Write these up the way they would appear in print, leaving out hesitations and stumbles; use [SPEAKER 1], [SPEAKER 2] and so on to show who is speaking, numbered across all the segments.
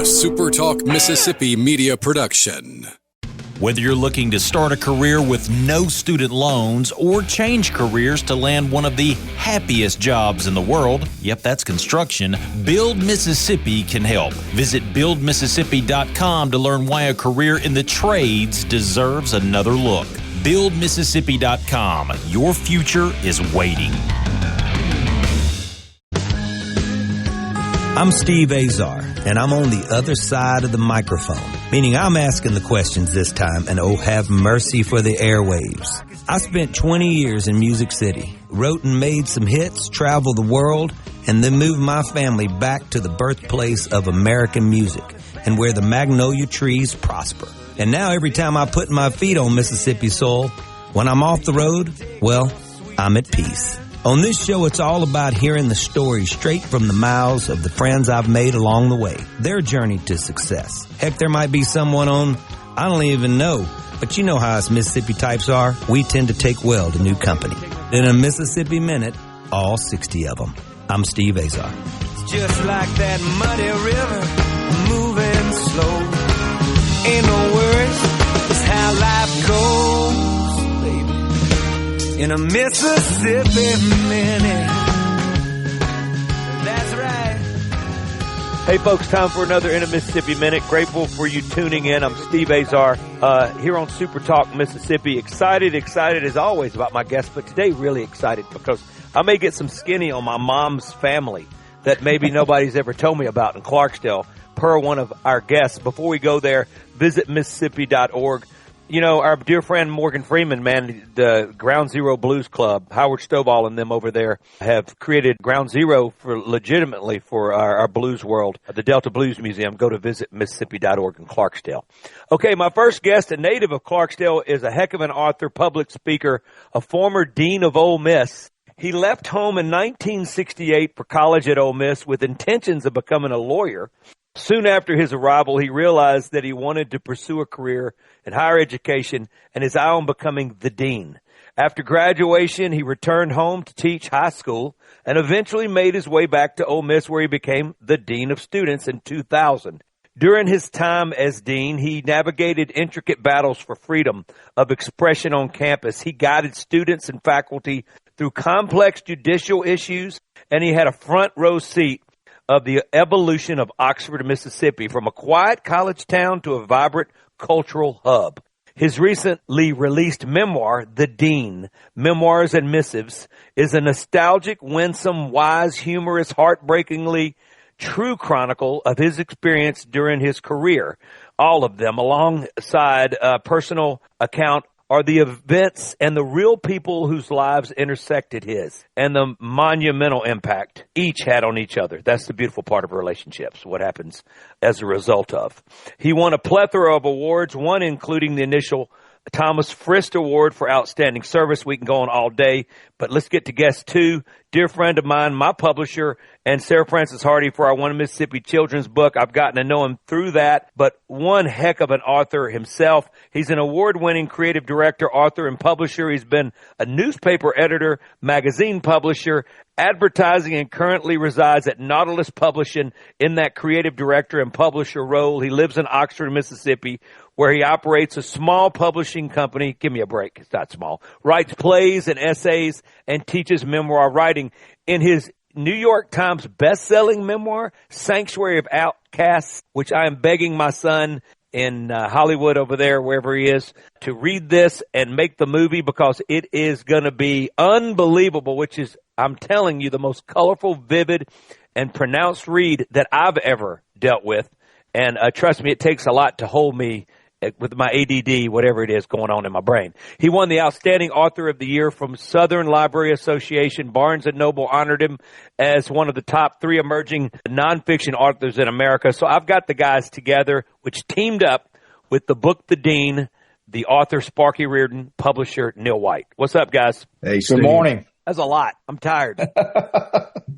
[SPEAKER 1] SuperTalk Mississippi Media production.
[SPEAKER 2] Whether you're looking to start a career with no student loans or change careers to land one of the happiest jobs in the world, yep, that's construction, Build Mississippi can help. Visit buildmississippi.com to learn why a career in the trades deserves another look. Buildmississippi.com. Your future is waiting.
[SPEAKER 3] I'm Steve Azar, and I'm on the other side of the microphone, meaning I'm asking the questions this time, and oh, have mercy for the airwaves. I spent 20 years in Music City, wrote and made some hits, traveled the world, and then moved my family back to the birthplace of American music and where the magnolia trees prosper. And now every time I put my feet on Mississippi soil, when I'm off the road, well, I'm at peace. On this show, it's all about hearing the stories straight from the mouths of the friends I've made along the way, their journey to success. Heck, there might be someone on, I don't even know, but you know how us Mississippi types are. We tend to take well to new company. In a Mississippi Minute, all 60 of them. I'm Steve Azar. It's just like that muddy river, moving slow. Ain't no worries, it's how life goes, baby. In a Mississippi Minute. That's right.
[SPEAKER 4] Hey folks, time for another In a Mississippi Minute. Grateful for you tuning in. I'm Steve Azar here on SuperTalk Mississippi. Excited as always about my guest, but today really excited because I may get some skinny on my mom's family that maybe nobody's ever told me about in Clarksdale, per one of our guests. Before we go there, visit Mississippi.org. You know, our dear friend Morgan Freeman, man, the Ground Zero Blues Club, Howard Stovall and them over there have created Ground Zero for legitimately for our blues world, the Delta Blues Museum. Go to visit Mississippi.org in Clarksdale. Okay, my first guest, a native of Clarksdale, is a heck of an author, public speaker, a former dean of Ole Miss. He left home in 1968 for college at Ole Miss with intentions of becoming a lawyer. Soon after his arrival, he realized that he wanted to pursue a career in higher education and his eye on becoming the dean. After graduation, he returned home to teach high school and eventually made his way back to Ole Miss, where he became the dean of students in 2000. During his time as dean, he navigated intricate battles for freedom of expression on campus. He guided students and faculty through complex judicial issues, and he had a front row seat of the evolution of Oxford, Mississippi, from a quiet college town to a vibrant cultural hub. His recently released memoir, The Dean, Memoirs and Missives, is a nostalgic, winsome, wise, humorous, heartbreakingly true chronicle of his experience during his career. All of them, alongside a personal account, are the events and the real people whose lives intersected his and the monumental impact each had on each other. That's the beautiful part of relationships, what happens as a result of. He won a plethora of awards, one including the initial Thomas Frist Award for Outstanding Service. We can go on all day, but let's get to guest two. Dear friend of mine, my publisher, and Sarah Frances Hardy for our One Mississippi children's book. I've gotten to know him through that, but one heck of an author himself. He's an award-winning creative director, author, and publisher. He's been a newspaper editor, magazine publisher, advertising, and currently resides at Nautilus Publishing in that creative director and publisher role. He lives in Oxford, Mississippi, where he operates a small publishing company. Give me a break. It's not small. Writes plays and essays and teaches memoir writing. In his New York Times best-selling memoir, Sanctuary of Outcasts, which I am begging my son in Hollywood over there, wherever he is, to read this and make the movie because it is going to be unbelievable, which is, I'm telling you, the most colorful, vivid, and pronounced read that I've ever dealt with. And trust me, it takes a lot to hold me with my ADD, whatever it is going on in my brain. He won the Outstanding Author of the Year from Southern Library Association. Barnes & Noble honored him as one of the top 3 emerging nonfiction authors in America. So I've got the guys together, which teamed up with the book The Dean, the author Sparky Reardon, publisher Neil White. What's up, guys?
[SPEAKER 5] Hey, Steve. Good morning.
[SPEAKER 4] That's a lot. I'm tired.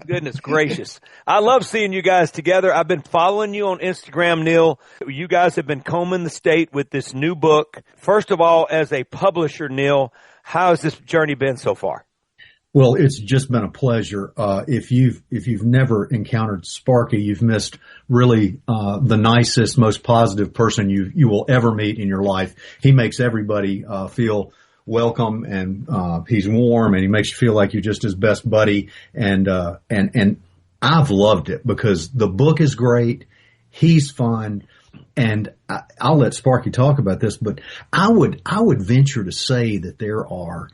[SPEAKER 4] Goodness gracious. I love seeing you guys together. I've been following you on Instagram, Neil. You guys have been combing the state with this new book. First of all, as a publisher, Neil, how has this journey been so far?
[SPEAKER 5] Well, it's just been a pleasure. If you've never encountered Sparky, you've missed really the nicest, most positive person you will ever meet in your life. He makes everybody feel welcome, and he's warm, and he makes you feel like you're just his best buddy. And I've loved it because the book is great. He's fun. And I'll let Sparky talk about this, but I would venture to say that there are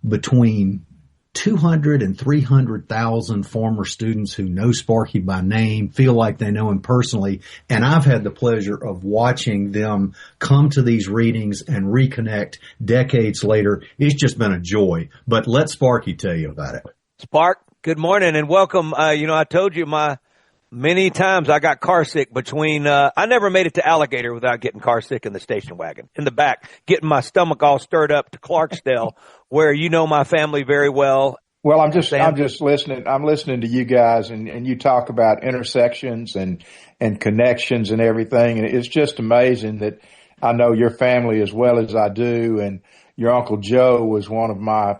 [SPEAKER 5] between 200 and 300,000 former students who know Sparky by name, feel like they know him personally. And I've had the pleasure of watching them come to these readings and reconnect decades later. It's just been a joy. But let Sparky tell you about it.
[SPEAKER 4] Spark, good morning and welcome. I told you many times I got car sick between, I never made it to Alligator without getting car sick in the station wagon in the back, getting my stomach all stirred up to Clarksdale, where you know my family very well.
[SPEAKER 6] Well, I'm just listening. I'm listening to you guys and you talk about intersections and connections and everything. And it's just amazing that I know your family as well as I do. And your Uncle Joe was one of my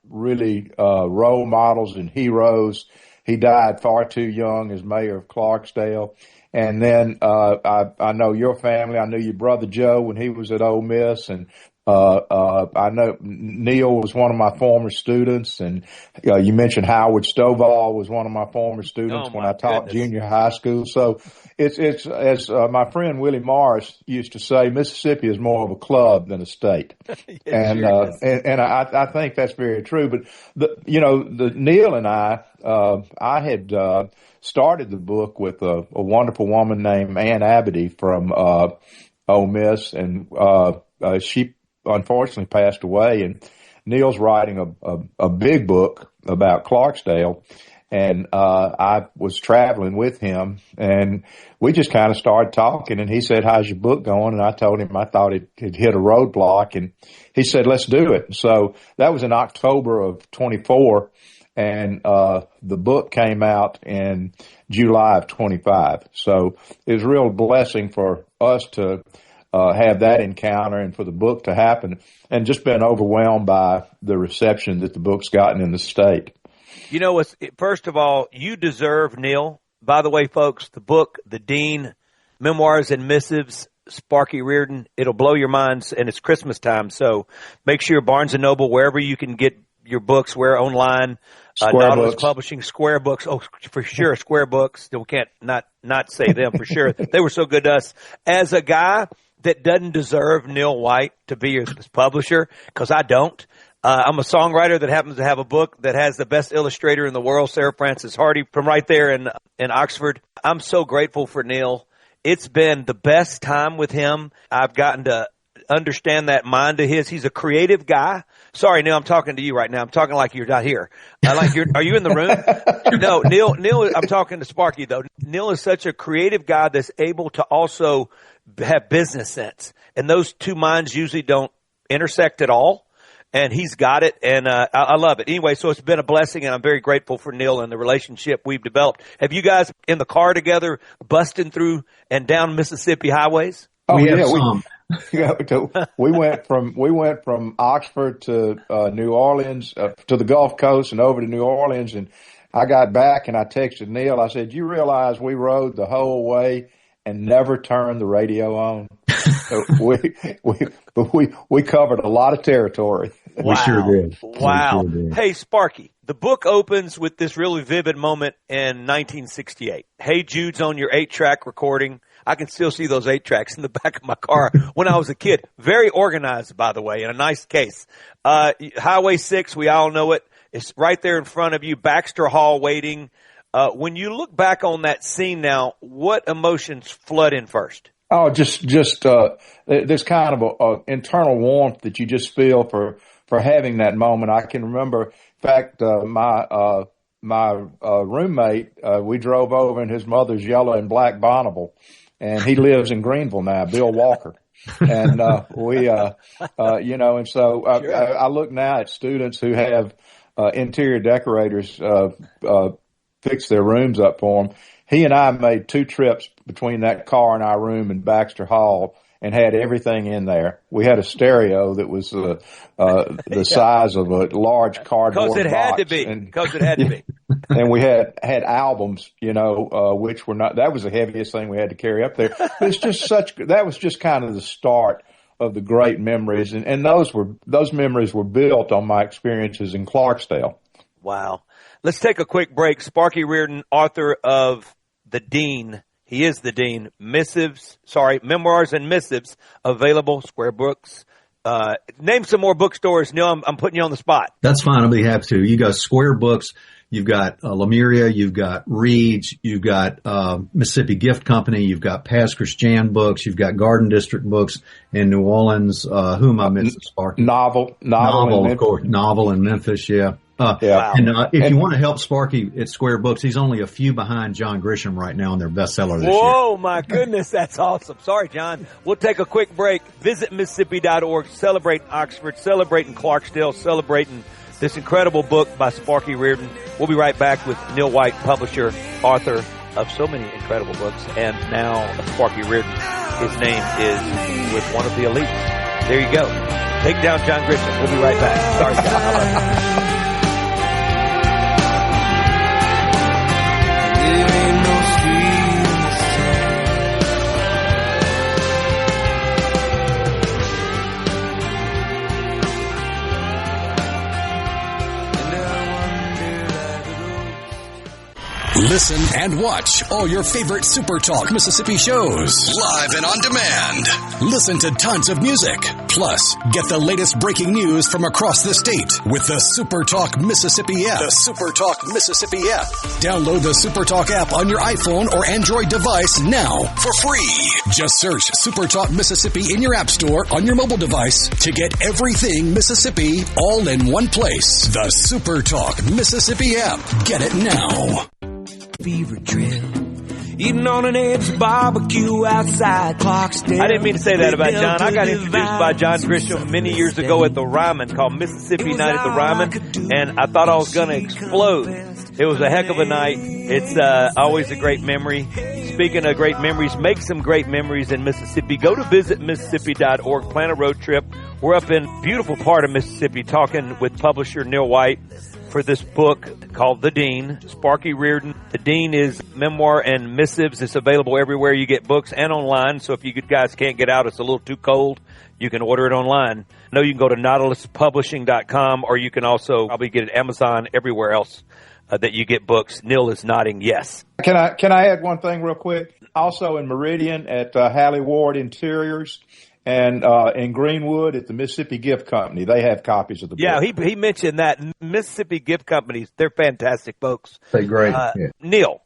[SPEAKER 6] really, role models and heroes. He died far too young as mayor of Clarksdale. And then, I know your family. I knew your brother Joe when he was at Ole Miss, and I know Neil was one of my former students, and you mentioned Howard Stovall was one of my former students when I taught junior high school. So it's as my friend Willie Morris used to say, Mississippi is more of a club than a state, and I think that's very true. But the Neil and I had started the book with a wonderful woman named Ann Abity from Ole Miss, and she unfortunately passed away, and Neil's writing a big book about Clarksdale, and I was traveling with him, and we just kind of started talking, and he said, "How's your book going?" And I told him I thought it had hit a roadblock, and he said, "Let's do it." So that was in October of 24, and the book came out in July of 25. So it was a real blessing for us to have that encounter and for the book to happen, and just been overwhelmed by the reception that the book's gotten in the state.
[SPEAKER 4] You know, first of all, you deserve, Neil. By the way, folks, the book, The Dean, Memoirs and Missives, Sparky Reardon, it'll blow your minds, and it's Christmas time. So make sure Barnes & Noble, wherever you can get your books, where online, Nautilus Publishing, Square Books. Oh, for sure, Square Books. We can't not say them for sure. They were so good to us. As a guy that doesn't deserve Neil White to be his publisher, because I don't. I'm a songwriter that happens to have a book that has the best illustrator in the world, Sarah Frances Hardy, from right there in Oxford. I'm so grateful for Neil. It's been the best time with him. I've gotten to understand that mind of his. He's a creative guy. Sorry, Neil, I'm talking to you right now. I'm talking like you're not here. Are you in the room? No, Neil, I'm talking to Sparky though. Neil is such a creative guy that's able to also have business sense. And those two minds usually don't intersect at all. And he's got it, and I love it. Anyway, so it's been a blessing, and I'm very grateful for Neil and the relationship we've developed. Have you guys in the car together busting through and down Mississippi highways?
[SPEAKER 6] Oh, we went from Oxford to New Orleans, to the Gulf Coast and over to New Orleans, and I got back and I texted Neil. I said, "You realize we rode the whole way and never turned the radio on?" we covered a lot of territory.
[SPEAKER 4] Wow.
[SPEAKER 5] We sure did.
[SPEAKER 4] Wow.
[SPEAKER 5] We sure did.
[SPEAKER 4] Hey, Sparky, the book opens with this really vivid moment in 1968. Hey Jude's on your 8-track recording. I can still see those 8 tracks in the back of my car when I was a kid. Very organized, by the way, in a nice case. Highway 6, we all know it. It's right there in front of you. Baxter Hall waiting. When you look back on that scene now, what emotions flood in first?
[SPEAKER 6] Oh, just this kind of a internal warmth that you just feel for having that moment. I can remember, in fact, my roommate, we drove over in his mother's yellow and black Bonneville, and he lives in Greenville now, Bill Walker. And and so I look now at students who have interior decorators fix their rooms up for them. He and I made 2 trips between that car and our room in Baxter Hall, and had everything in there. We had a stereo that was the size of a large cardboard box.
[SPEAKER 4] Because it had to be.
[SPEAKER 6] And we had albums, which were not, that was the heaviest thing we had to carry up there. But it's just that was just kind of the start of the great memories. And those memories were built on my experiences in Clarksdale.
[SPEAKER 4] Wow. Let's take a quick break. Sparky Reardon, author of The Dean. He is the Dean. Memoirs and Missives, available, Square Books. Name some more bookstores. Neil, I'm putting you on the spot.
[SPEAKER 5] That's fine. I'll be happy to. You got Square Books. You've got Lemuria. You've got Reed's. You've got Mississippi Gift Company. You've got Pascrest Jan Books. You've got Garden District Books in New Orleans. Who am I missing, Sparky?
[SPEAKER 6] Novel,
[SPEAKER 5] of course. Novel in Memphis, yeah.
[SPEAKER 6] Yeah.
[SPEAKER 5] And if you want to help Sparky at Square Books, he's only a few behind John Grisham right now on their bestseller this year.
[SPEAKER 4] Whoa, my goodness, that's awesome. Sorry, John. We'll take a quick break. Visit Mississippi.org. Celebrating Oxford, celebrating Clarksdale, celebrating this incredible book by Sparky Reardon. We'll be right back with Neil White, publisher, author of so many incredible books, and now Sparky Reardon. His name is with one of the elites. There you go. Take down John Grisham. We'll be right back. Sorry, John.
[SPEAKER 1] Listen and watch all your favorite SuperTalk Mississippi shows live and on demand. Listen to tons of music. Plus, get the latest breaking news from across the state with the SuperTalk Mississippi app. The SuperTalk Mississippi app. Download the SuperTalk app on your iPhone or Android device now for free. Just search SuperTalk Mississippi in your app store on your mobile device to get everything Mississippi all in one place. The SuperTalk Mississippi app. Get it now.
[SPEAKER 7] Fever drill, eating on an edge barbecue outside Clarksdale.
[SPEAKER 4] I didn't mean to say that about John. I got introduced by John Grisham many years ago at the Ryman, called Mississippi Night at the Ryman, and I thought I was going to explode. It was a heck of a night. It's always a great memory. Speaking of great memories, make some great memories in Mississippi. Go to visitmississippi.org, plan a road trip. We're up in a beautiful part of Mississippi talking with publisher Neil White for this book called The Dean, Sparky Reardon. The Dean is memoir and missives. It's available everywhere you get books and online. So if you guys can't get out, it's a little too cold, you can order it online. I know you can go to nautiluspublishing.com, or you can also probably get it Amazon, everywhere else that you get books. Neil is nodding yes.
[SPEAKER 6] Can I add one thing real quick? Also in Meridian at Hallie Ward Interiors. And in Greenwood at the Mississippi Gift Company, they have copies of the book.
[SPEAKER 4] Yeah, he mentioned that. Mississippi Gift Companies, they're fantastic folks.
[SPEAKER 5] They're great.
[SPEAKER 4] Neil.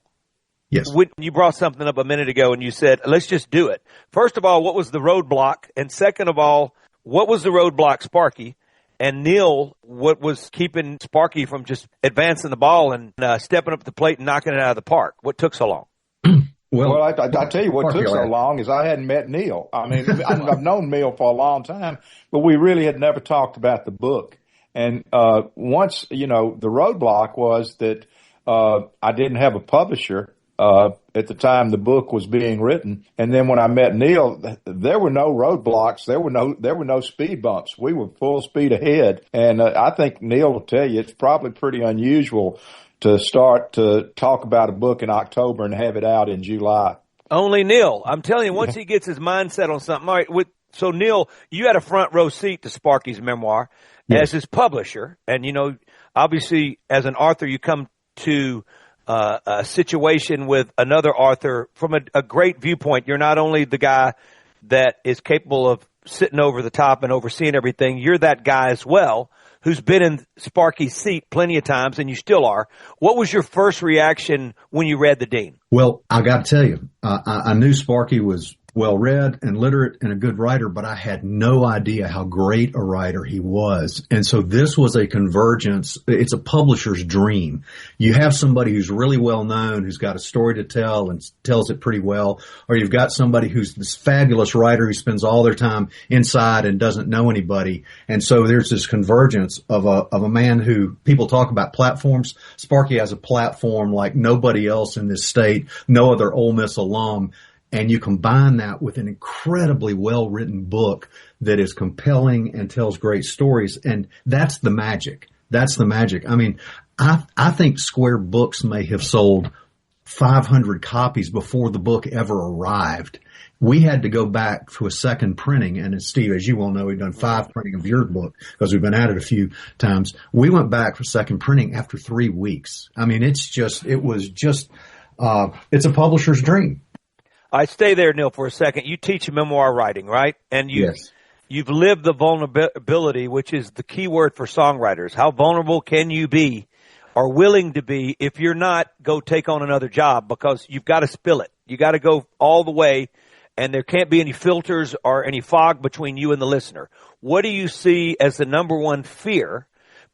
[SPEAKER 5] Yes.
[SPEAKER 4] When you brought something up a minute ago and you said, let's just do it. First of all, what was the roadblock? And second of all, what was the roadblock, Sparky? And Neil, what was keeping Sparky from just advancing the ball and stepping up the plate and knocking it out of the park? What took so long?
[SPEAKER 6] Well, I tell you what took so long is I hadn't met Neil. I mean, I've known Neil for a long time, but we really had never talked about the book. And once, the roadblock was that I didn't have a publisher at the time the book was being written. And then when I met Neil, there were no roadblocks. There were no speed bumps. We were full speed ahead. And I think Neil will tell you it's probably pretty unusual to start to talk about a book in October and have it out in July.
[SPEAKER 4] Only Neil. I'm telling you, once he gets his mindset on something. All right, so Neil, you had a front row seat to Sparky's memoir as his publisher. And, obviously as an author, you come to a situation with another author from a great viewpoint. You're not only the guy that is capable of sitting over the top and overseeing everything, you're that guy as well who's been in Sparky's seat plenty of times, and you still are. What was your first reaction when you read The Dean?
[SPEAKER 5] Well, I got to tell you, I knew Sparky was well-read and literate and a good writer, but I had no idea how great a writer he was. And so this was a convergence. It's a publisher's dream. You have somebody who's really well-known, who's got a story to tell and tells it pretty well, or you've got somebody who's this fabulous writer who spends all their time inside and doesn't know anybody. And so there's this convergence of a man who people talk about platforms. Sparky has a platform like nobody else in this state, no other Ole Miss alum. And you combine that with an incredibly well-written book that is compelling and tells great stories. And that's the magic. That's the magic. I mean, I think Square Books may have sold 500 copies before the book ever arrived. We had to go back to a second printing. And Steve, as you well know, we've done 5 printing of your book because we've been at it a few times. We went back for second printing after 3 weeks. I mean, it's a publisher's dream.
[SPEAKER 4] I stay there, Neil, for a second. You teach memoir writing, right? And you've lived the vulnerability, which is the key word for songwriters. How vulnerable can you be or willing to be if you're not go take on another job, because you've got to spill it. You got to go all the way, and there can't be any filters or any fog between you and the listener. What do you see as the number one fear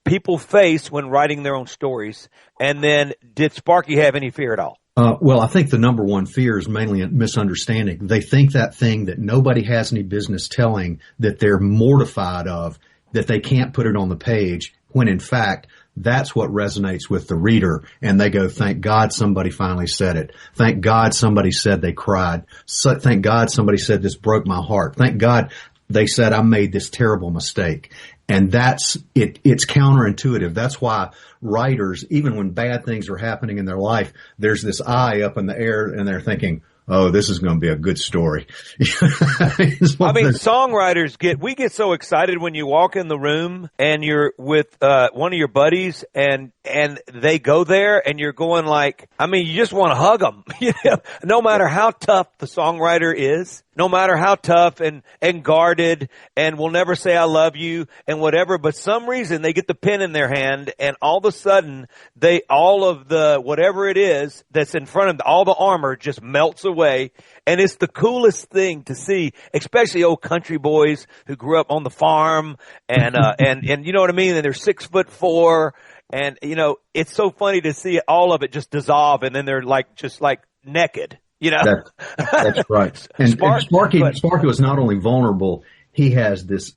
[SPEAKER 4] people face when writing their own stories? And then did Sparky have any fear at all?
[SPEAKER 5] Well, I think the number one fear is mainly a misunderstanding. They think that thing that nobody has any business telling, that they're mortified of, that they can't put it on the page, when in fact, that's what resonates with the reader. And they go, thank God somebody finally said it. Thank God somebody said they cried. Thank God somebody said this broke my heart. Thank God they said I made this terrible mistake. And that's it. It's counterintuitive. That's why writers, even when bad things are happening in their life, there's this eye up in the air and they're thinking, oh, this is going to be a good story.
[SPEAKER 4] I mean, songwriters we get so excited when you walk in the room and you're with one of your buddies and they go there and you're going like, I mean, you just want to hug them. No matter how tough the songwriter is, no matter how tough and guarded and will never say I love you and whatever, but some reason they get the pen in their hand and all of a sudden all of the whatever it is that's in front of them, all the armor just melts away. And it's the coolest thing to see, especially old country boys who grew up on the farm and you know what I mean? And they're 6'4", and you know, it's so funny to see all of it just dissolve and then they're just naked. You know,
[SPEAKER 5] that's right. And Sparky was not only vulnerable, he has this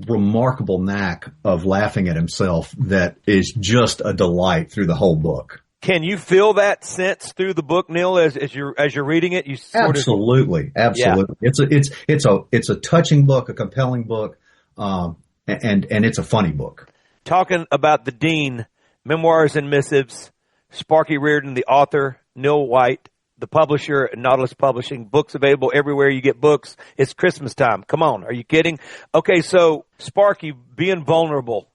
[SPEAKER 5] remarkable knack of laughing at himself that is just a delight through the whole book.
[SPEAKER 4] Can you feel that sense through the book, Neil, as you're reading it? You
[SPEAKER 5] absolutely. Yeah. It's a touching book, a compelling book, and it's a funny book.
[SPEAKER 4] Talking about the Dean, Memoirs and Missives, Sparky Reardon, the author, Neil White, the publisher, Nautilus Publishing. Books available everywhere you get books. It's Christmas time. Come on. Are you kidding? Okay. So Sparky, being vulnerable.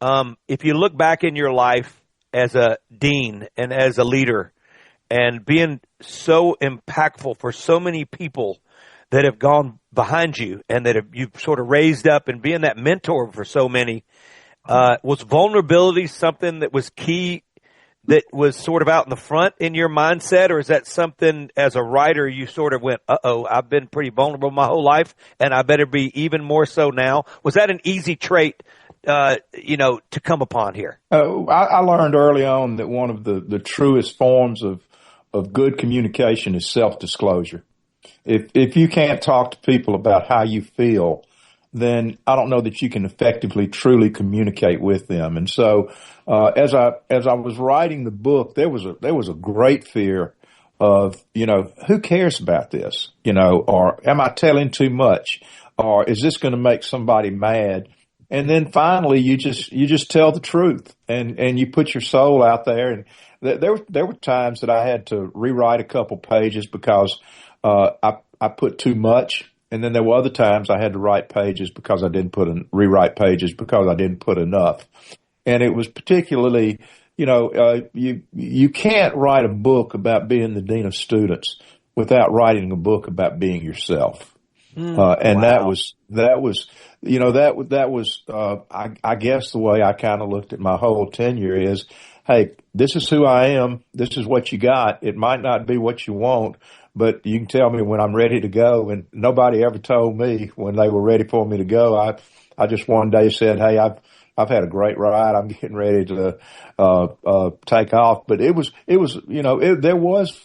[SPEAKER 4] If you look back in your life as a dean and as a leader and being so impactful for so many people that have gone behind you and that you've sort of raised up and being that mentor for so many, was vulnerability something that was key, that was sort of out in the front in your mindset, or is that something as a writer you sort of went, I've been pretty vulnerable my whole life and I better be even more so now? Was that an easy trait, to come upon here?
[SPEAKER 6] I learned early on that one of the truest forms of good communication is self-disclosure. If you can't talk to people about how you feel, then I don't know that you can effectively, truly communicate with them. And so, as I was writing the book, there was a great fear of, who cares about this? Or am I telling too much? Or is this going to make somebody mad? And then finally, you just tell the truth and you put your soul out there. And there were times that I had to rewrite a couple pages because, I put too much. And then there were other times I had to write pages because I didn't rewrite pages because I didn't put enough. And it was particularly, you can't write a book about being the dean of students without writing a book about being yourself. And wow. that was, I guess the way I kind of looked at my whole tenure is, hey, this is who I am. This is what you got. It might not be what you want, but you can tell me when I'm ready to go. And nobody ever told me when they were ready for me to go. I just one day said, hey, I've had a great ride. I'm getting ready to take off. But there was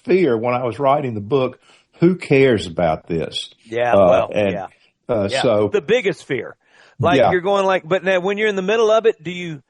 [SPEAKER 6] fear when I was writing the book. Who cares about this?
[SPEAKER 4] Yeah,
[SPEAKER 6] So
[SPEAKER 4] the biggest fear. You're going but now when you're in the middle of it, do you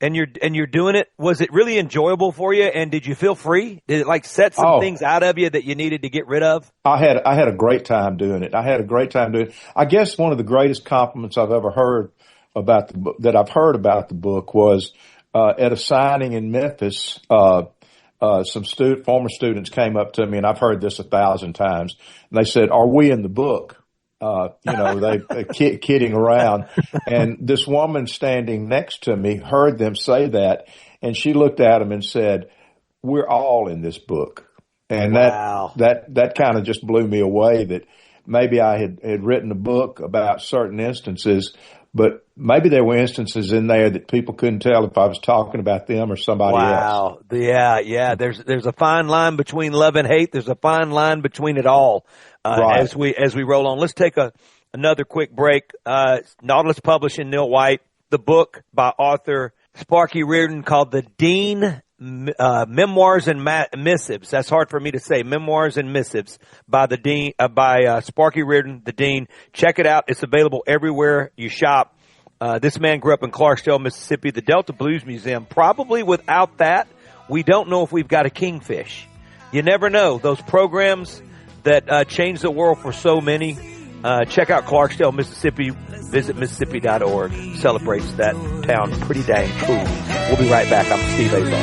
[SPEAKER 4] and you're doing it. Was it really enjoyable for you? And did you feel free? Did it like set some things out of you that you needed to get rid of?
[SPEAKER 6] I had a great time doing it. I guess one of the greatest compliments I've ever heard about the book, that I've heard about the book, was at a signing in Memphis. Some former students came up to me, and I've heard this 1,000 times, and they said, "Are we in the book?" They kidding around. And this woman standing next to me heard them say that, and she looked at them and said, "We're all in this book." And
[SPEAKER 4] wow.
[SPEAKER 6] that kind of just blew me away, that maybe I had written a book about certain instances, but maybe there were instances in there that people couldn't tell if I was talking about them or somebody else.
[SPEAKER 4] Wow. Yeah. There's a fine line between love and hate. There's a fine line between it all.
[SPEAKER 6] Right.
[SPEAKER 4] As we roll on. Let's take another quick break. Nautilus Publishing, Neil White, the book by author Sparky Reardon called The Dean, Memoirs and Missives. That's hard for me to say. Memoirs and Missives by the Dean, by Sparky Reardon, the Dean. Check it out. It's available everywhere you shop. This man grew up in Clarksdale, Mississippi, the Delta Blues Museum. Probably without that, we don't know if we've got a Kingfish. You never know. Those programs that changed the world for so many. Check out Clarksdale, Mississippi. Visit Mississippi.org. Celebrates that town pretty dang cool. We'll be right back. I'm Steve Azar.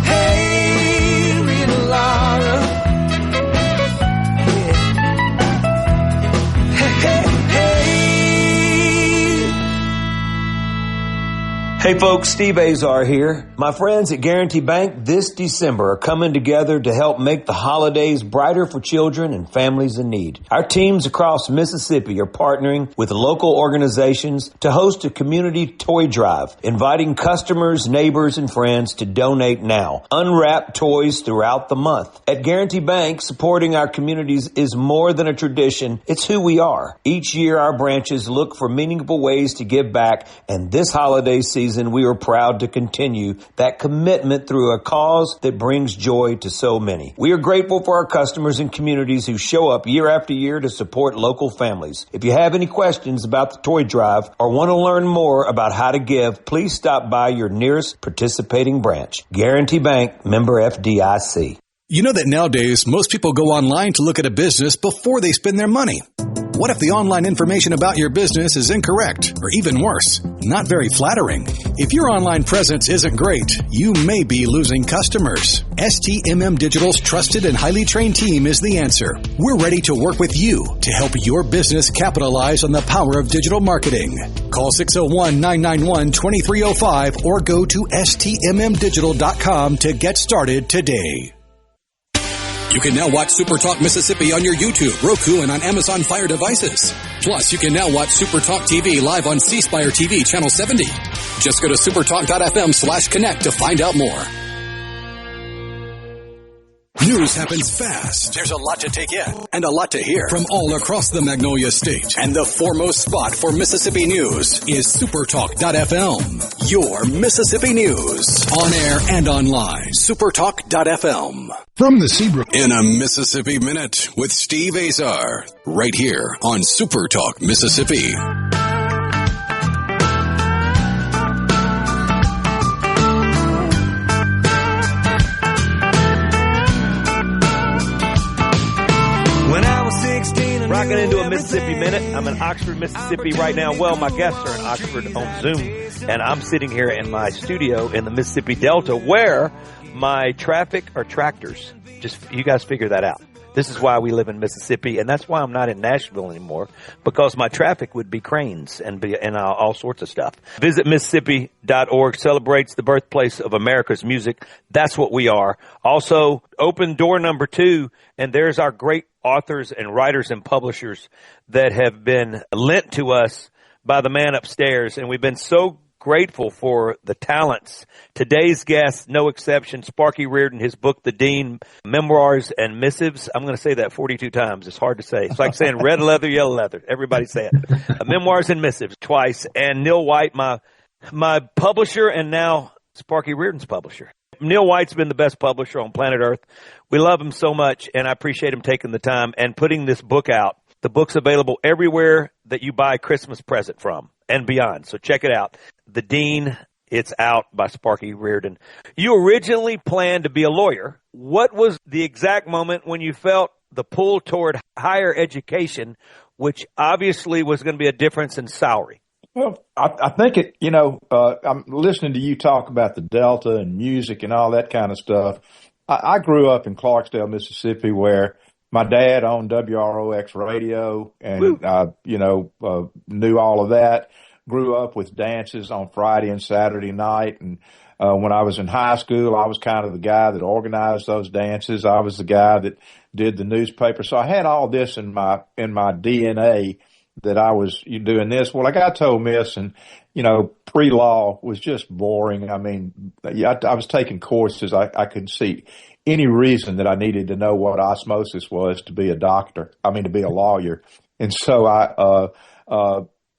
[SPEAKER 7] Hey, Rita Laura.
[SPEAKER 3] Hey folks, Steve Azar here. My friends at Guarantee Bank this December are coming together to help make the holidays brighter for children and families in need. Our teams across Mississippi are partnering with local organizations to host a community toy drive, inviting customers, neighbors, and friends to donate now. Unwrap toys throughout the month. At Guarantee Bank, supporting our communities is more than a tradition. It's who we are. Each year, our branches look for meaningful ways to give back, and this holiday season, we are proud to continue that commitment through a cause that brings joy to so many. We are grateful for our customers and communities who show up year after year to support local families. If you have any questions about the toy drive or want to learn more about how to give, please stop by your nearest participating branch. Guarantee Bank, member FDIC.
[SPEAKER 1] You know that nowadays most people go online to look at a business before they spend their money. What if the online information about your business is incorrect, or even worse, not very flattering? If your online presence isn't great, you may be losing customers. STMM Digital's trusted and highly trained team is the answer. We're ready to work with you to help your business capitalize on the power of digital marketing. Call 601-991-2305 or go to stmmdigital.com to get started today. You can now watch SuperTalk Mississippi on your YouTube, Roku, and on Amazon Fire devices. Plus, you can now watch SuperTalk TV live on C Spire TV Channel 70. Just go to supertalk.fm/connect to find out more. News happens fast. There's a lot to take in and a lot to hear from all across the Magnolia State. And the foremost spot for Mississippi news is supertalk.fm. Your Mississippi news. On air and online. Supertalk.fm. From the Seabrook in a Mississippi Minute with Steve Azar. Right here on SuperTalk Mississippi.
[SPEAKER 4] Rocking into a Mississippi Minute. I'm in Oxford, Mississippi right now. Well, my guests are in Oxford on Zoom, and I'm sitting here in my studio in the Mississippi Delta where my traffic are tractors. Just, you guys figure that out. This is why we live in Mississippi, and that's why I'm not in Nashville anymore, because my traffic would be cranes and all sorts of stuff. Visit Mississippi.org, celebrates the birthplace of America's music. That's what we are. Also, open door number 2, and there's our great authors and writers and publishers that have been lent to us by the man upstairs, and we've been so grateful for the talents. Today's guest, no exception, Sparky Reardon, his book, The Dean, Memoirs and Missives. I'm going to say that 42 times. It's hard to say. It's like saying red leather, yellow leather. Everybody say it. Memoirs and Missives twice. And Neil White, my publisher, and now Sparky Reardon's publisher. Neil White's been the best publisher on planet Earth. We love him so much, and I appreciate him taking the time and putting this book out. The book's available everywhere that you buy Christmas present from and beyond. So check it out. The Dean, it's out by Sparky Reardon. You originally planned to be a lawyer. What was the exact moment when you felt the pull toward higher education, which obviously was going to be a difference in salary?
[SPEAKER 6] Well, I think I'm listening to you talk about the Delta and music and all that kind of stuff. I grew up in Clarksdale, Mississippi, where my dad owned WROX radio and, knew all of that. Grew up with dances on Friday and Saturday night. And, when I was in high school, I was kind of the guy that organized those dances. I was the guy that did the newspaper. So I had all this in my DNA that I was doing this. Well, like I told Miss, and, pre-law was just boring. I mean, I was taking courses. I couldn't see any reason that I needed to know what osmosis was to be a doctor. I mean, to be a lawyer. And so I,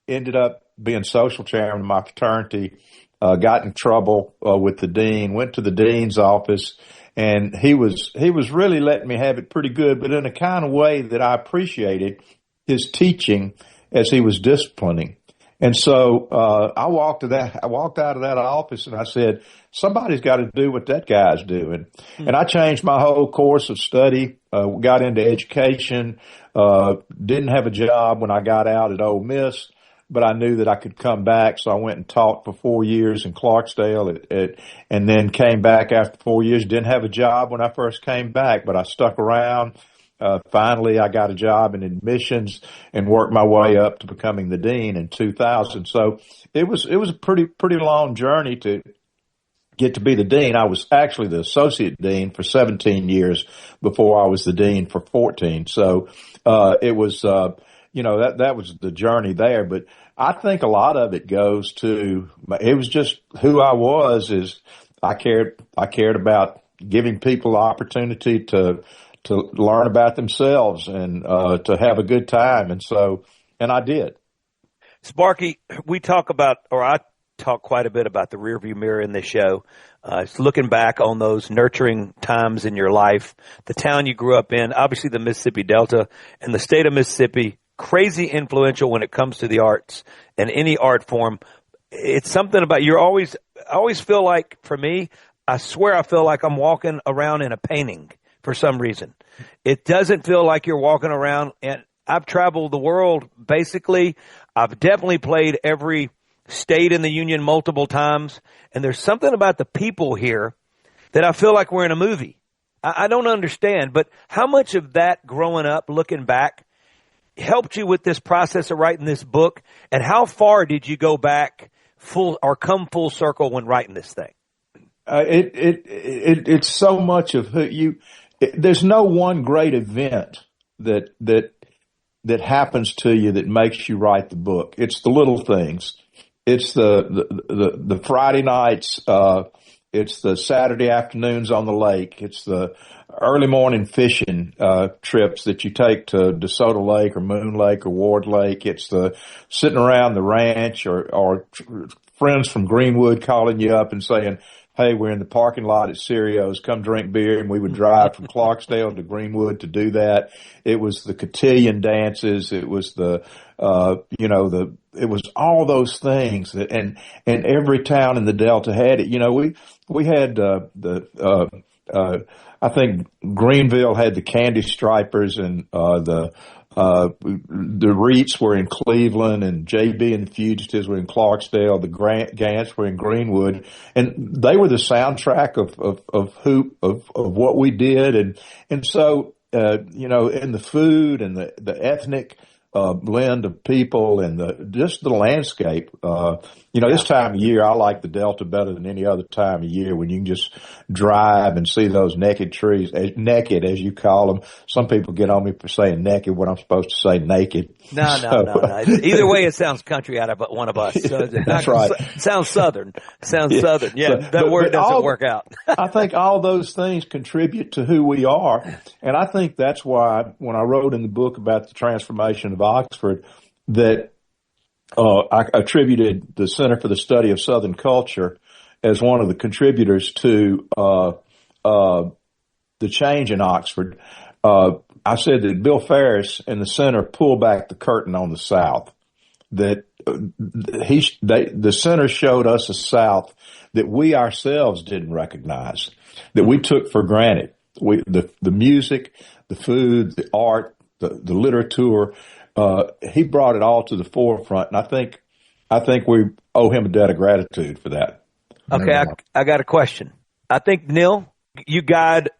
[SPEAKER 6] ended up being social chairman of my fraternity, got in trouble, with the dean, went to the dean's office, and he was really letting me have it pretty good, but in a kind of way that I appreciated his teaching as he was disciplining. And so, I walked out of that office and I said, somebody's got to do what that guy's doing. And I changed my whole course of study, got into education, didn't have a job when I got out at Ole Miss, but I knew that I could come back. So I went and taught for 4 years in Clarksdale and then came back after 4 years. Didn't have a job when I first came back, but I stuck around. Finally, I got a job in admissions and worked my way up to becoming the dean in 2000. So it was a pretty long journey to get to be the dean. I was actually the associate dean for 17 years before I was the dean for 14. So, it was, that was the journey there. But I think a lot of it goes to, it was just who I was. Is I cared about giving people the opportunity to learn about themselves and, to have a good time. And I did.
[SPEAKER 4] Sparky, I talk quite a bit about the rearview mirror in this show. It's looking back on those nurturing times in your life, the town you grew up in, obviously the Mississippi Delta and the state of Mississippi, crazy influential when it comes to the arts and any art form. It's something about I always feel like, for me, I swear I feel like I'm walking around in a painting for some reason. It doesn't feel like you're walking around, and I've traveled the world basically. I've definitely played every state in the union multiple times, and there's something about the people here that I feel like we're in a movie. I don't understand, but how much of that growing up, looking back, helped you with this process of writing this book, and how far did you go back come full circle when writing this thing?
[SPEAKER 6] It's so much of who you. There's no one great event that happens to you that makes you write the book. It's the little things. It's the Friday nights. It's the Saturday afternoons on the lake. It's the early morning fishing trips that you take to DeSoto Lake or Moon Lake or Ward Lake. It's the sitting around the ranch or friends from Greenwood calling you up and saying, hey, we're in the parking lot at Cerio's, come drink beer. And we would drive from Clarksdale to Greenwood to do that. It was the cotillion dances. It was it was all those things and every town in the Delta had it. We had, I think Greenville had the Candy Stripers and, the Reeds were in Cleveland and JB and the Fugitives were in Clarksdale. The Gants were in Greenwood, and they were the soundtrack of what we did. And so, in the food and the ethnic, blend of people and just the landscape. This time of year, I like the Delta better than any other time of year when you can just drive and see those naked trees, naked as you call them. Some people get on me for saying naked when I'm supposed to say naked.
[SPEAKER 4] No. Either way, it sounds country out of one of us. So
[SPEAKER 6] that's right.
[SPEAKER 4] Sounds Southern. Southern. Yeah, that word doesn't work out.
[SPEAKER 6] I think all those things contribute to who we are. And I think that's why when I wrote in the book about the transformation of Oxford, that I attributed the Center for the Study of Southern Culture as one of the contributors to the change in Oxford. I said that Bill Ferris and the center pulled back the curtain on the South. That the center showed us a South that we ourselves didn't recognize, that we took for granted. The music, the food, the art, the literature. He brought it all to the forefront, and I think we owe him a debt of gratitude for that.
[SPEAKER 4] Okay, I got a question. I think, Neil, you guide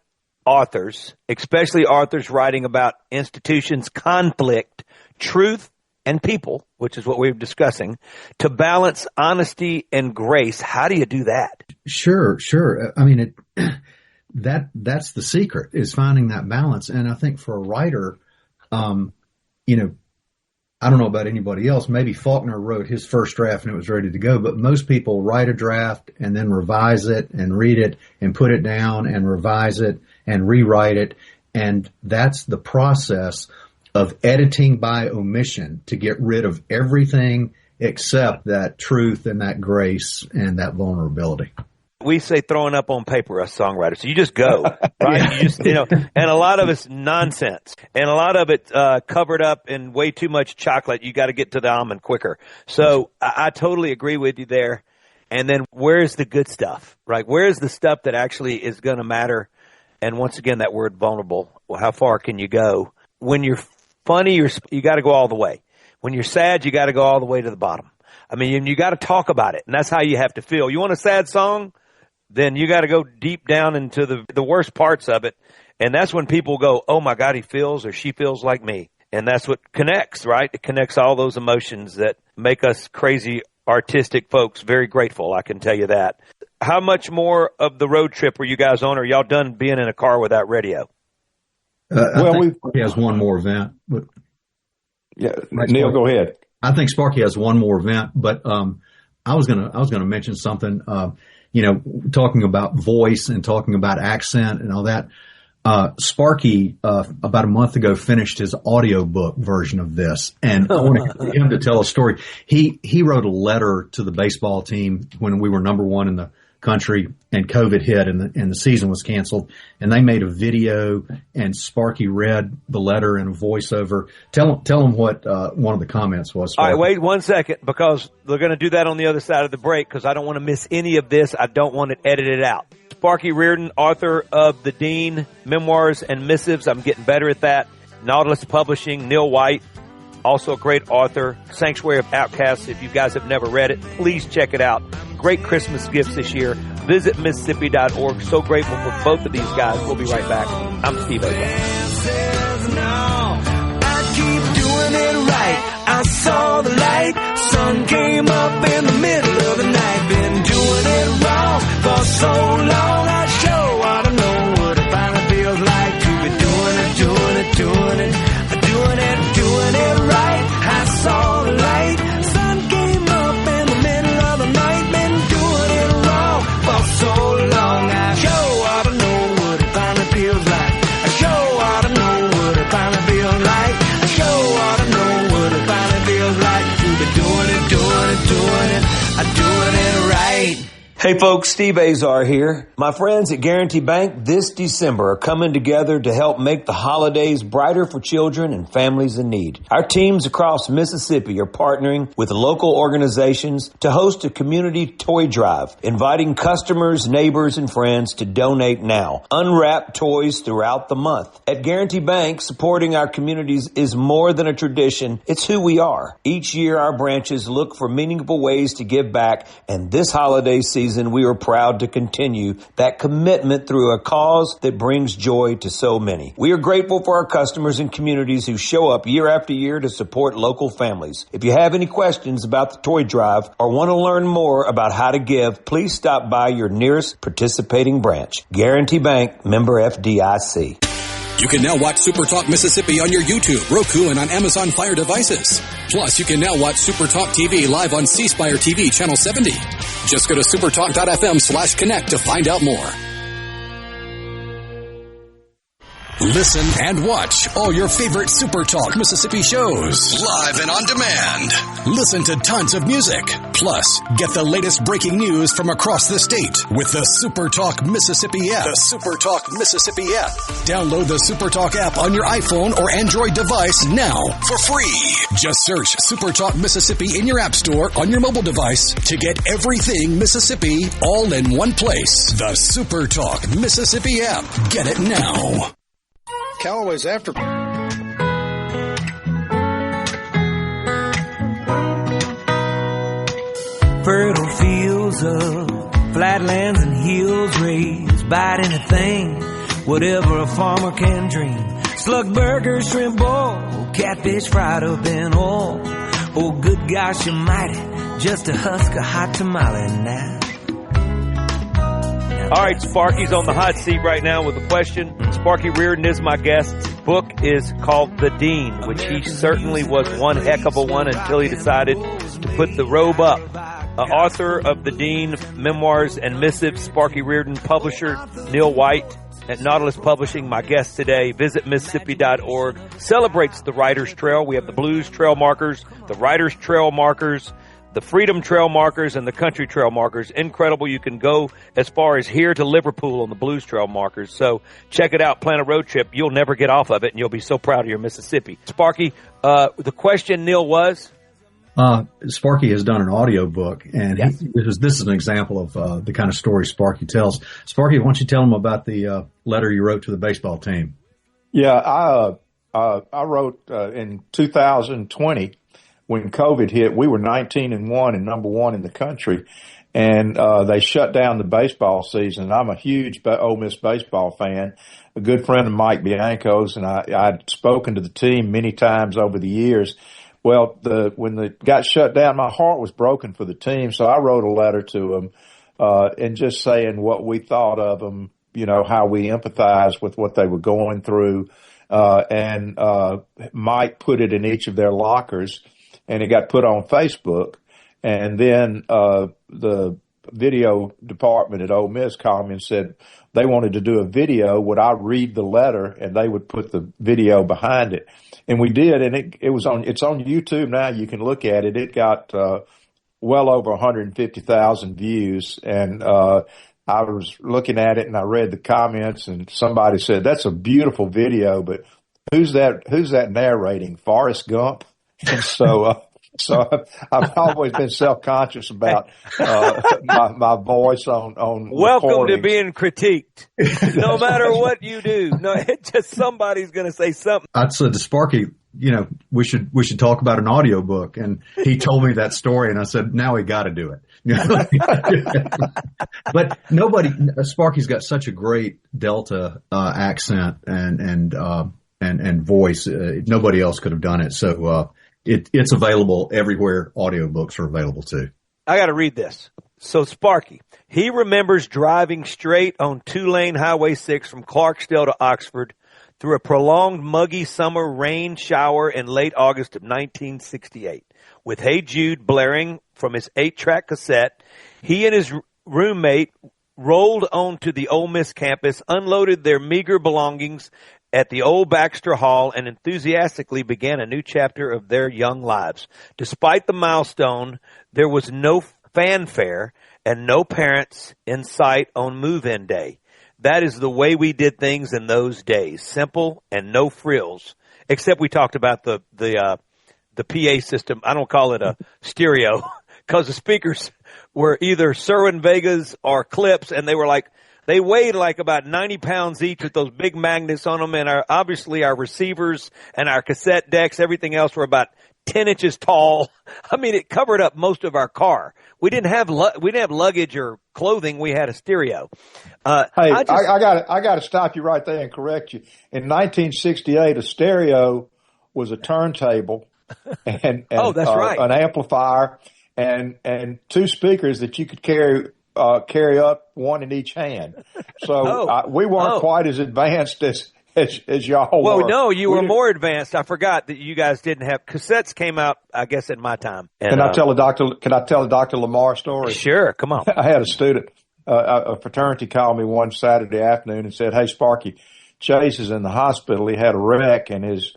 [SPEAKER 4] authors, especially authors writing about institutions, conflict, truth, and people, which is what we were discussing, to balance honesty and grace. How do you do that?
[SPEAKER 5] Sure. I mean, that's the secret, is finding that balance. And I think for a writer, I don't know about anybody else. Maybe Faulkner wrote his first draft and it was ready to go, but most people write a draft and then revise it and read it and put it down and revise it and rewrite it. And that's the process of editing by omission to get rid of everything except that truth and that grace and that vulnerability.
[SPEAKER 4] We say throwing up on paper, us songwriters. So you just go, right? Yeah. You just, and a lot of it's nonsense, and a lot of it covered up in way too much chocolate. You got to get to the almond quicker. So I totally agree with you there. And then where's the good stuff, right? Where's the stuff that actually is going to matter? And once again, that word vulnerable. Well, how far can you go? When you're funny, you got to go all the way. When you're sad, you got to go all the way to the bottom. I mean, you got to talk about it, and that's how you have to feel. You want a sad song? Then you got to go deep down into the worst parts of it. And that's when people go, oh my God, he feels or she feels like me. And that's what connects, right? It connects all those emotions that make us crazy, artistic folks very grateful. I can tell you that. How much more of the road trip were you guys on? Or are y'all done being in a car without radio?
[SPEAKER 5] Sparky has one more event. But
[SPEAKER 6] yeah, Neil, go ahead.
[SPEAKER 5] I think Sparky has one more event, but I was gonna mention something. Talking about voice and talking about accent and all that. Sparky, about a month ago, finished his audiobook version of this. And I want him to tell a story. He wrote a letter to the baseball team when we were number one in the country and COVID hit and the season was canceled. And they made a video and Sparky read the letter in a voiceover. Tell him what one of the comments was. Sparky.
[SPEAKER 4] All right, wait 1 second, because we're going to do that on the other side of the break because I don't want to miss any of this. I don't want it edited out. Sparky Reardon, author of The Dean, Memoirs and Missives. I'm getting better at that. Nautilus Publishing, Neil White, also a great author. Sanctuary of Outcasts. If you guys have never read it, please check it out. Great Christmas gifts this year. Visit Mississippi.org. So grateful for both of these guys. We'll be right back. I'm Steve Azar.
[SPEAKER 7] I keep doing it right. I saw the light. Sun came up in the middle of the night. Been doing it wrong for so long. I sure ought to know what it finally feels like to be doing it right. I saw the light. Sun came up in the middle of the night. Been doing it wrong for so long. I sure ought to know what it finally feels like. I sure ought to know what it finally feels like. I sure ought to know what it finally feels like to be doing it right.
[SPEAKER 4] Hey folks, Steve Azar here. My friends at Guarantee Bank this December are coming together to help make the holidays brighter for children and families in need. Our teams across Mississippi are partnering with local organizations to host a community toy drive, inviting customers, neighbors, and friends to donate now. Unwrap toys throughout the month. At Guarantee Bank, supporting our communities is more than a tradition. It's who we are. Each year, our branches look for meaningful ways to give back, and this holiday season, we are proud to continue that commitment through a cause that brings joy to so many. We are grateful for our customers and communities who show up year after year to support local families. If you have any questions about the toy drive or want to learn more about how to give, please stop by your nearest participating branch. Guarantee Bank, member FDIC.
[SPEAKER 1] You can now watch SuperTalk Mississippi on your YouTube, Roku, and on Amazon Fire devices. Plus, you can now watch SuperTalk TV live on C Spire TV Channel 70. Just go to supertalk.fm/connect to find out more. Listen and watch all your favorite SuperTalk Mississippi shows live and on demand. Listen to tons of music. Plus, get the latest breaking news from across the state with the SuperTalk Mississippi app. The SuperTalk Mississippi app. Download the SuperTalk app on your iPhone or Android device now for free. Just search SuperTalk Mississippi in your app store on your mobile device to get everything Mississippi all in one place. The SuperTalk Mississippi app. Get it now.
[SPEAKER 8] Callaway's after.
[SPEAKER 7] Fertile fields of flatlands and hills raised, bite anything, whatever a farmer can dream. Slug burgers, shrimp boil, catfish fried up in oil. Oh, good gosh almighty, just a husk of hot tamale now.
[SPEAKER 4] All right, Sparky's on the hot seat right now with a question. Sparky Reardon is my guest. His book is called The Dean, which he certainly was one heck of a one until he decided to put the robe up. Author of The Dean, Memoirs and Missives, Sparky Reardon. Publisher, Neil White at Nautilus Publishing, my guest today. Visit Mississippi.org. Celebrates the Writers Trail. We have the Blues Trail Markers, the Writers Trail Markers, the Freedom Trail Markers, and the Country Trail Markers. Incredible. You can go as far as here to Liverpool on the Blues Trail Markers. So check it out. Plan a road trip. You'll never get off of it, and you'll be so proud of your Mississippi. Sparky, the question, Neil, was?
[SPEAKER 5] Sparky has done an audio book, and yes. This is an example of the kind of story Sparky tells. Sparky, why don't you tell them about the letter you wrote to the baseball team?
[SPEAKER 6] Yeah, I wrote in 2020 when COVID hit. We were 19-1 and number one in the country, and they shut down the baseball season. I'm a huge Ole Miss baseball fan. A good friend of Mike Bianco's, and I'd spoken to the team many times over the years. Well, when they got shut down, my heart was broken for the team, so I wrote a letter to them, and just saying what we thought of them, you know, how we empathized with what they were going through, and Mike put it in each of their lockers, and it got put on Facebook, and then the video department at Ole Miss called me and said they wanted to do a video. Would I read the letter, and they would put the video behind it? And we did, and it's on YouTube now. You can look at it. It got well over 150,000 views, and I was looking at it, and I read the comments, and somebody said, "That's a beautiful video, but who's that narrating? Forrest Gump?" And so I've always been self-conscious about my voice on
[SPEAKER 4] Welcome
[SPEAKER 6] recordings.
[SPEAKER 4] to being critiqued. No matter what you do, it's just somebody's going to say something.
[SPEAKER 5] I said to Sparky, you know, we should talk about an audio book, and he told me that story, and I said, now we got to do it. But Sparky's got such a great Delta accent and voice. Nobody else could have done it. So it's available everywhere audiobooks are available too.
[SPEAKER 4] I got to read this. So Sparky, he remembers driving straight on 2-lane Highway 6 from Clarksdale to Oxford through a prolonged muggy summer rain shower in late August of 1968. With Hey Jude blaring from his 8-track cassette, he and his roommate rolled onto the Ole Miss campus, unloaded their meager belongings at the old Baxter Hall, and enthusiastically began a new chapter of their young lives. Despite the milestone, there was no fanfare and no parents in sight on move-in day. That is the way we did things in those days. Simple and no frills. Except we talked about the PA system. I don't call it a stereo because the speakers were either Cerwin-Vegas or clips, and they weighed like about 90 pounds each with those big magnets on them. And obviously our receivers and our cassette decks, everything else were about 10 inches tall. I mean, it covered up most of our car. We didn't have luggage or clothing. We had a stereo.
[SPEAKER 6] Hey, I got to stop you right there and correct you. In 1968, a stereo was a turntable and
[SPEAKER 4] that's right,
[SPEAKER 6] an amplifier and two speakers that you could carry up, one in each hand. So we weren't quite as advanced as y'all were.
[SPEAKER 4] Well, no, you were more advanced. I forgot that you guys didn't have cassettes. Came out, I guess, in my time. And,
[SPEAKER 6] Can I tell a Dr. Lamar story?
[SPEAKER 4] Sure, come on.
[SPEAKER 6] I had a student, a fraternity called me one Saturday afternoon and said, "Hey, Sparky, Chase is in the hospital. He had a wreck and he's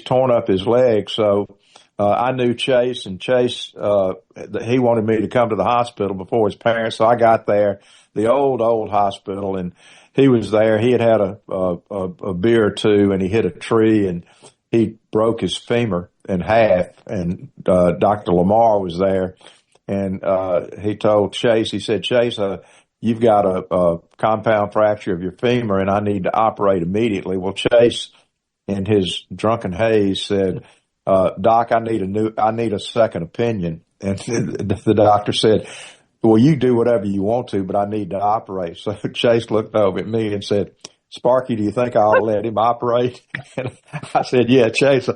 [SPEAKER 6] torn up his leg. So, I knew Chase, and Chase, he wanted me to come to the hospital before his parents. So I got there, the old hospital, and he was there. He had a beer or two, and he hit a tree, and he broke his femur in half. And Dr. Lamar was there, and he told Chase, he said, Chase, you've got a compound fracture of your femur, and I need to operate immediately. Well, Chase, in his drunken haze, said, Doc, I need a second opinion. And the doctor said, well, you do whatever you want to, but I need to operate. So Chase looked over at me and said, Sparky, do you think I ought to let him operate? And I said, yeah, Chase,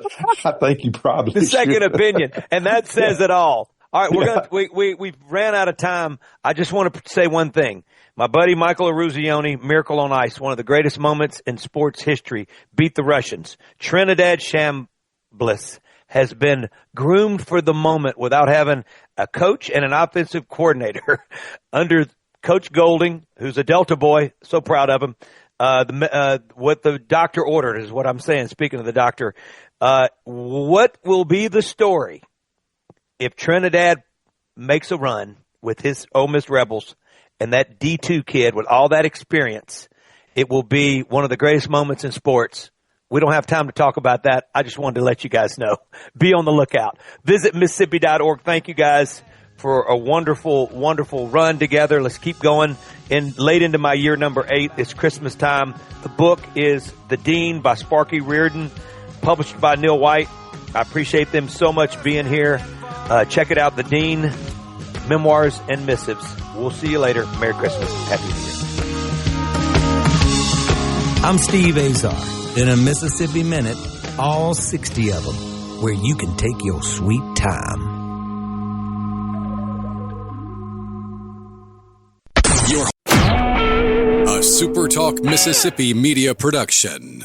[SPEAKER 6] I think you probably
[SPEAKER 4] the second
[SPEAKER 6] should.
[SPEAKER 4] opinion. And that says it all. All right, we ran out of time. I just want to say one thing. My buddy Michael Eruzione, Miracle on Ice, one of the greatest moments in sports history, beat the Russians. Trinidad Chambliss has been groomed for the moment without having a coach and an offensive coordinator under Coach Golding, who's a Delta boy. So proud of him. What the doctor ordered is what I'm saying. Speaking of the doctor, what will be the story if Trinidad makes a run with his Ole Miss Rebels and that D2 kid with all that experience? It will be one of the greatest moments in sports. We don't have time to talk about that. I just wanted to let you guys know. Be on the lookout. Visit Mississippi.org. Thank you guys for a wonderful, wonderful run together. Let's keep going. Late into my year number 8, it's Christmas time. The book is The Dean by Sparky Reardon, published by Neil White. I appreciate them so much being here. Check it out, The Dean, Memoirs and Missives. We'll see you later. Merry Christmas. Happy New Year.
[SPEAKER 3] I'm Steve Azar. In a Mississippi Minute, all 60 of them, where you can take your sweet time.
[SPEAKER 1] A SuperTalk Mississippi Media production.